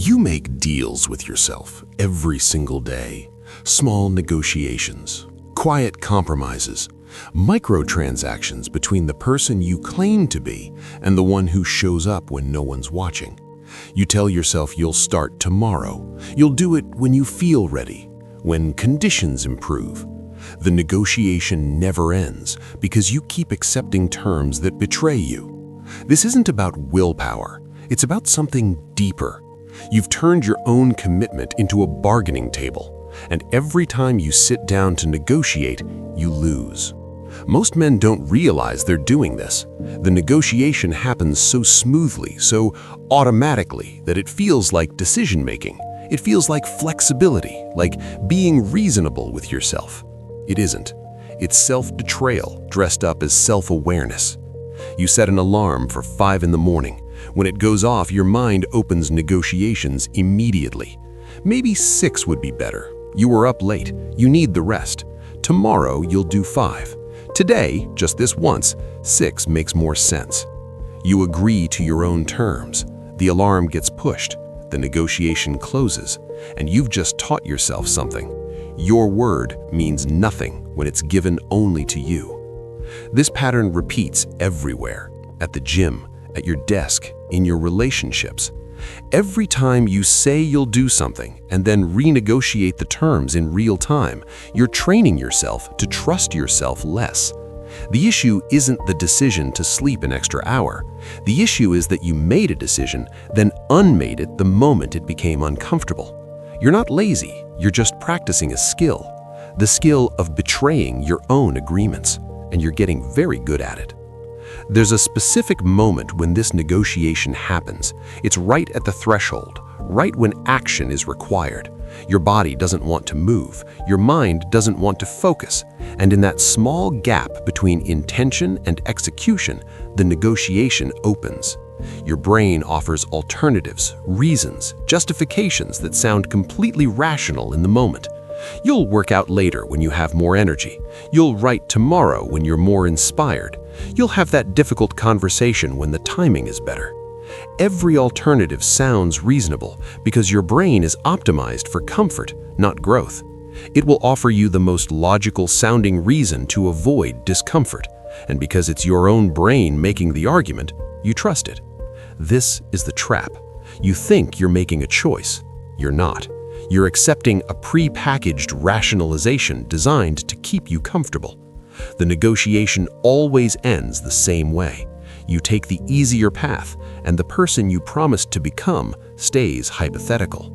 You make deals with yourself every single day. Small negotiations, quiet compromises, microtransactions between the person you claim to be and the one who shows up when no one's watching. You tell yourself you'll start tomorrow. You'll do it when you feel ready, when conditions improve. The negotiation never ends because you keep accepting terms that betray you. This isn't about willpower. It's about something deeper. You've turned your own commitment into a bargaining table, and every time you sit down to negotiate, you lose. Most men don't realize they're doing this. The negotiation happens so smoothly, so automatically, that it feels like decision-making. It feels like flexibility, like being reasonable with yourself. It isn't. It's self-betrayal dressed up as self-awareness. You set an alarm for 5 in the morning. When it goes off, your mind opens negotiations immediately. Maybe 6 would be better. You were up late. You need the rest. Tomorrow, you'll do 5. Today, just this once, 6 makes more sense. You agree to your own terms. The alarm gets pushed. The negotiation closes, and you've just taught yourself something. Your word means nothing when it's given only to you. This pattern repeats everywhere, at the gym, at your desk, in your relationships. Every time you say you'll do something and then renegotiate the terms in real time, you're training yourself to trust yourself less. The issue isn't the decision to sleep an extra hour. The issue is that you made a decision, then unmade it the moment it became uncomfortable. You're not lazy, you're just practicing a skill. The skill of betraying your own agreements, and you're getting very good at it. There's a specific moment when this negotiation happens. It's right at the threshold, right when action is required. Your body doesn't want to move, your mind doesn't want to focus, and in that small gap between intention and execution, the negotiation opens. Your brain offers alternatives, reasons, justifications that sound completely rational in the moment. You'll work out later when you have more energy. You'll write tomorrow when you're more inspired. You'll have that difficult conversation when the timing is better. Every alternative sounds reasonable because your brain is optimized for comfort, not growth. It will offer you the most logical sounding reason to avoid discomfort, and because it's your own brain making the argument, you trust it. This is the trap. You think you're making a choice. You're not. You're accepting a pre-packaged rationalization designed to keep you comfortable. The negotiation always ends the same way. You take the easier path, and the person you promised to become stays hypothetical.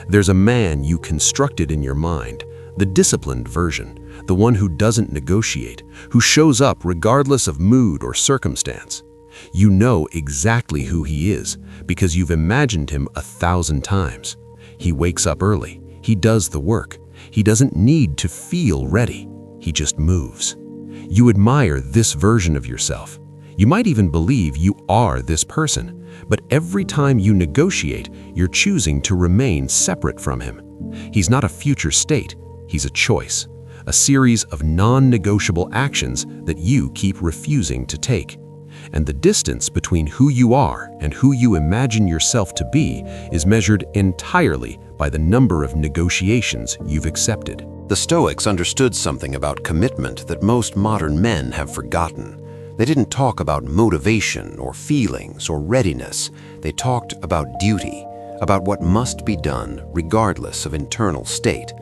There's a man you constructed in your mind, the disciplined version, the one who doesn't negotiate, who shows up regardless of mood or circumstance. You know exactly who he is because you've imagined him 1,000 times. He wakes up early. He does the work. He doesn't need to feel ready. He just moves. You admire this version of yourself. You might even believe you are this person, but every time you negotiate, you're choosing to remain separate from him. He's not a future state. He's a choice, a series of non-negotiable actions that you keep refusing to take. And the distance between who you are and who you imagine yourself to be is measured entirely by the number of negotiations you've accepted. The Stoics understood something about commitment that most modern men have forgotten. They didn't talk about motivation or feelings or readiness. They talked about duty, about what must be done regardless of internal state.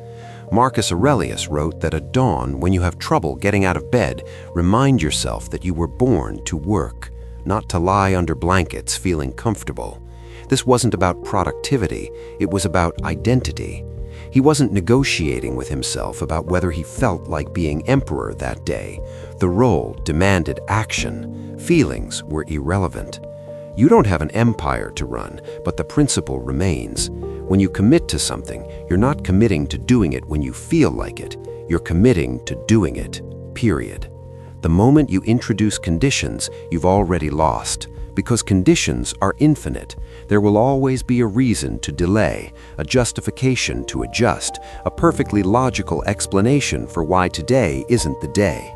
Marcus Aurelius wrote that at dawn, when you have trouble getting out of bed, remind yourself that you were born to work, not to lie under blankets feeling comfortable. This wasn't about productivity, it was about identity. He wasn't negotiating with himself about whether he felt like being emperor that day. The role demanded action. Feelings were irrelevant. You don't have an empire to run, but the principle remains. When you commit to something, you're not committing to doing it when you feel like it. You're committing to doing it, period. The moment you introduce conditions, you've already lost. Because conditions are infinite, there will always be a reason to delay, a justification to adjust, a perfectly logical explanation for why today isn't the day.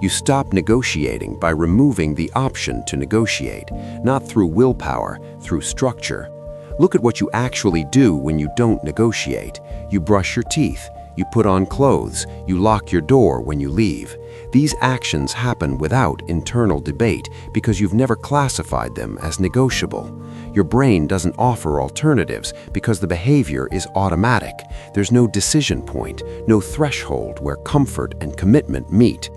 You stop negotiating by removing the option to negotiate, not through willpower, through structure. Look at what you actually do when you don't negotiate. You brush your teeth, you put on clothes, you lock your door when you leave. These actions happen without internal debate because you've never classified them as negotiable. Your brain doesn't offer alternatives because the behavior is automatic. There's no decision point, no threshold where comfort and commitment meet.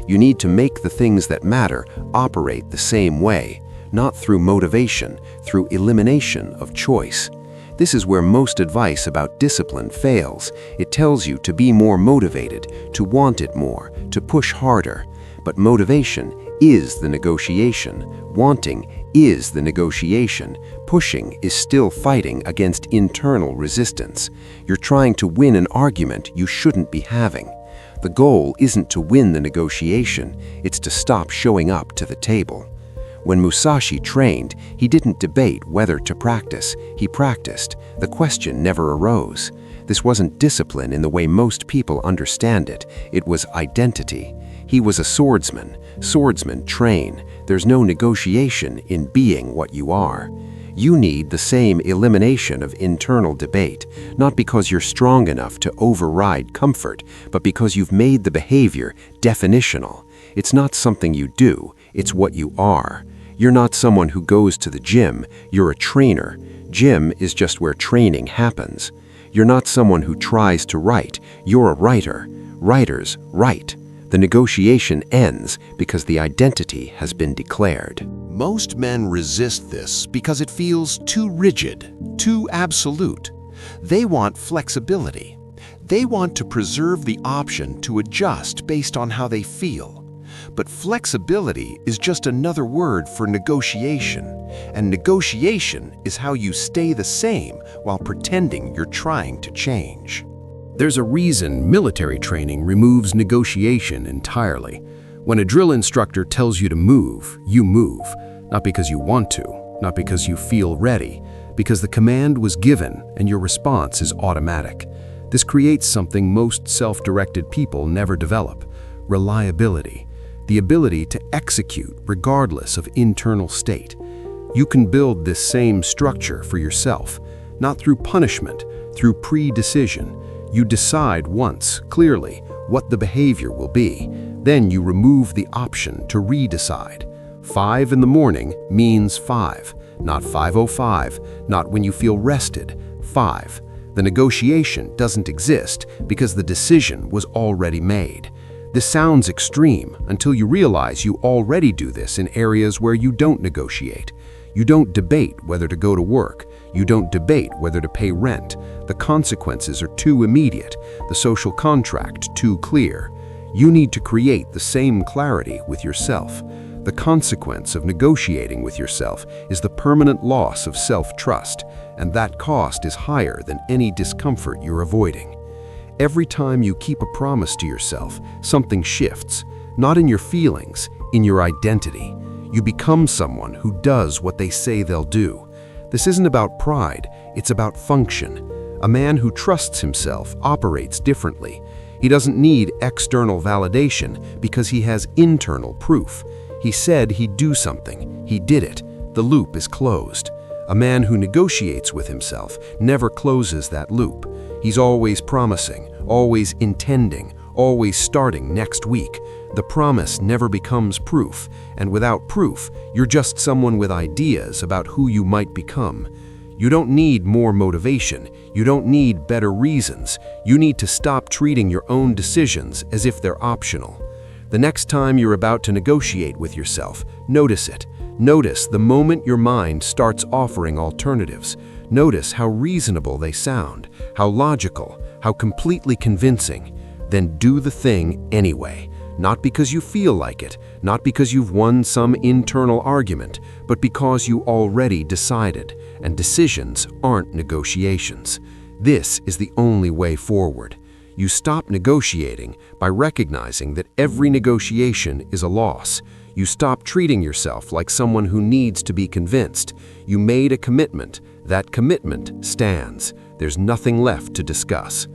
You need to make the things that matter operate the same way, not through motivation, through elimination of choice. This is where most advice about discipline fails. It tells you to be more motivated, to want it more, to push harder. But motivation is the negotiation. Wanting is the negotiation. Pushing is still fighting against internal resistance. You're trying to win an argument you shouldn't be having. The goal isn't to win the negotiation, it's to stop showing up to the table. When Musashi trained, he didn't debate whether to practice. He practiced. The question never arose. This wasn't discipline in the way most people understand it. It was identity. He was a swordsman. Swordsmen train. There's no negotiation in being what you are. You need the same elimination of internal debate, not because you're strong enough to override comfort, but because you've made the behavior definitional. It's not something you do, it's what you are. You're not someone who goes to the gym, you're a trainer. Gym is just where training happens. You're not someone who tries to write, you're a writer. Writers write. The negotiation ends because the identity has been declared. Most men resist this because it feels too rigid, too absolute. They want flexibility. They want to preserve the option to adjust based on how they feel. But flexibility is just another word for negotiation, and negotiation is how you stay the same while pretending you're trying to change. There's a reason military training removes negotiation entirely. When a drill instructor tells you to move, not because you want to, not because you feel ready, because the command was given and your response is automatic. This creates something most self-directed people never develop: reliability. The ability to execute regardless of internal state. You can build this same structure for yourself, not through punishment, through pre-decision. You decide once, clearly, what the behavior will be. Then you remove the option to re-decide. 5 in the morning means 5, not 5:05, not when you feel rested, 5. The negotiation doesn't exist because the decision was already made. This sounds extreme until you realize you already do this in areas where you don't negotiate. You don't debate whether to go to work. You don't debate whether to pay rent. The consequences are too immediate, the social contract too clear. You need to create the same clarity with yourself. The consequence of negotiating with yourself is the permanent loss of self-trust, and that cost is higher than any discomfort you're avoiding. Every time you keep a promise to yourself, something shifts, not in your feelings, in your identity. You become someone who does what they say they'll do. This isn't about pride, it's about function. A man who trusts himself operates differently. He doesn't need external validation because he has internal proof. He said he'd do something. He did it. The loop is closed. A man who negotiates with himself never closes that loop. He's always promising, always intending, always starting next week. The promise never becomes proof, and without proof, you're just someone with ideas about who you might become. You don't need more motivation. You don't need better reasons. You need to stop treating your own decisions as if they're optional. The next time you're about to negotiate with yourself, notice it. Notice the moment your mind starts offering alternatives. Notice how reasonable they sound, how logical, how completely convincing. Then do the thing anyway. Not because you feel like it, not because you've won some internal argument, but because you already decided, and decisions aren't negotiations. This is the only way forward. You stop negotiating by recognizing that every negotiation is a loss. You stop treating yourself like someone who needs to be convinced. You made a commitment. That commitment stands. There's nothing left to discuss.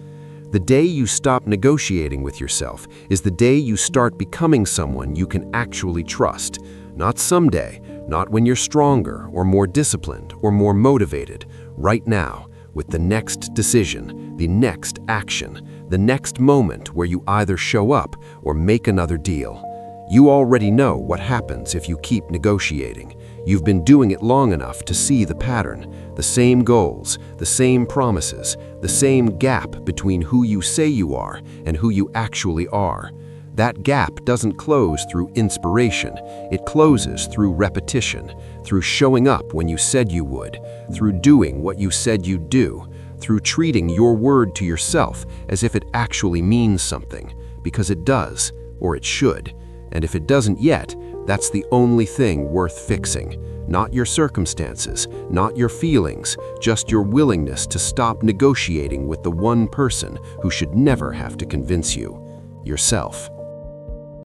The day you stop negotiating with yourself is the day you start becoming someone you can actually trust. Not someday, not when you're stronger or more disciplined or more motivated. right now, with the next decision, the next action, the next moment where you either show up or make another deal. You already know what happens if you keep negotiating. You've been doing it long enough to see the pattern, the same goals, the same promises, the same gap between who you say you are and who you actually are. That gap doesn't close through inspiration, it closes through repetition, through showing up when you said you would, through doing what you said you'd do, through treating your word to yourself as if it actually means something, because it does, or it should. And if it doesn't yet, that's the only thing worth fixing. Not your circumstances, not your feelings, just your willingness to stop negotiating with the one person who should never have to convince you, yourself.